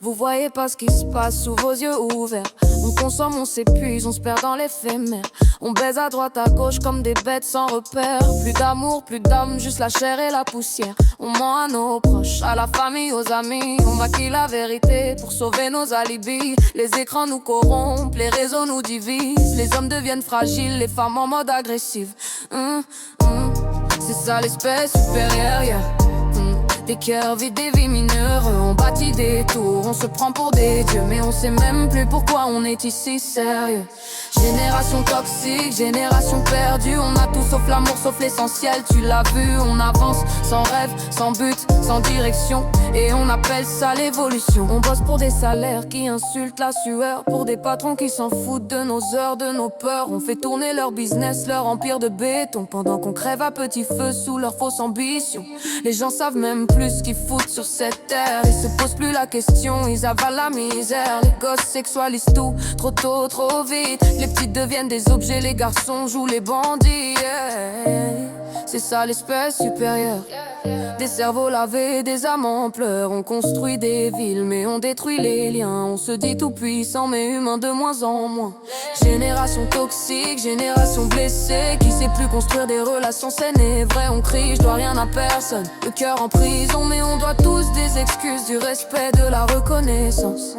Vous voyez pas ce qui se passe sous vos yeux ouverts. On consomme, on s'épuise, on se perd dans l'éphémère. On baise à droite, à gauche comme des bêtes sans repère. Plus d'amour, plus d'âme, juste la chair et la poussière. On ment à nos proches, à la famille, aux amis. On maquille la vérité pour sauver nos alibis. Les écrans nous corrompent, les réseaux nous divisent. Les hommes deviennent fragiles, les femmes en mode agressif. C'est ça l'espèce supérieure, yeah. Des cœurs vides, des vies mineures, on bâtit des tours, on se prend pour des dieux, mais on sait même plus pourquoi on est ici sérieux. Génération toxique, génération perdue, on a tout sauf l'amour, sauf l'essentiel, tu l'as vu, on avance sans rêve, sans but, sans direction, et on appelle ça l'évolution. On bosse pour des salaires qui insultent la sueur, pour des patrons qui s'en foutent de nos heures, de nos peurs. On fait tourner leur business, leur empire de béton, pendant qu'on crève à petit feu sous leur fausse ambition. Les gens savent même plus ce qu'ils foutent sur cette terre, ils se posent plus la question, ils avalent la misère. Les gosses sexualisent tout, trop tôt, trop vite. Les petites deviennent des objets, les garçons jouent les bandits, yeah. C'est ça l'espèce supérieure. Des cerveaux lavés, des âmes en pleurs. On construit des villes mais on détruit les liens. On se dit tout puissant mais humain de moins en moins. Génération toxique, génération blessée, qui sait plus construire des relations saines et vraies. On crie, je dois rien à personne, le cœur en prison, mais on doit tous des excuses, du respect, de la reconnaissance.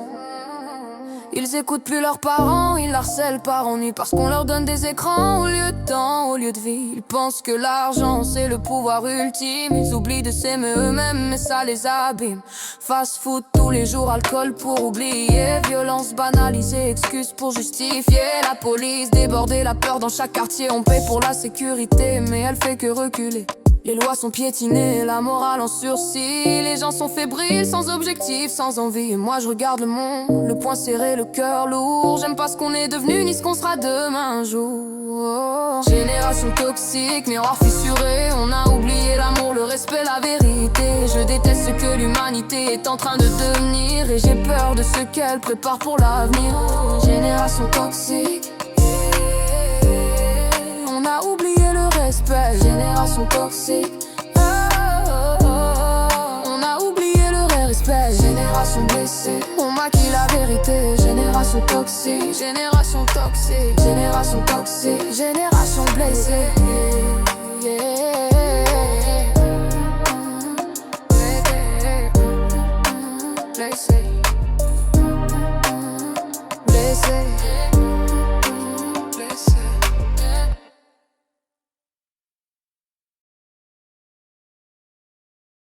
Ils écoutent plus leurs parents, ils harcèlent par ennui parce qu'on leur donne des écrans au lieu de temps, au lieu de vie. Ils pensent que l'argent c'est le pouvoir ultime. Ils oublient de s'aimer eux-mêmes mais ça les abîme. Fast-food tous les jours, alcool pour oublier. Violence banalisée, excuses pour justifier. La police débordée, la peur dans chaque quartier. On paie pour la sécurité mais elle fait que reculer. Les lois sont piétinées, la morale en sursis. Les gens sont fébriles, sans objectif, sans envie. Et moi je regarde le monde, le poing serré, le cœur lourd. J'aime pas ce qu'on est devenu, ni ce qu'on sera demain un jour. Génération toxique, miroir fissuré. On a oublié l'amour, le respect, la vérité. Je déteste ce que l'humanité est en train de devenir, et j'ai peur de ce qu'elle prépare pour l'avenir. Génération toxique, on a oublié le respect. Génération toxique, on a oublié le respect. Génération blessée, on maquille la vérité. Génération toxique, génération toxique, génération toxique, génération blessée, yeah.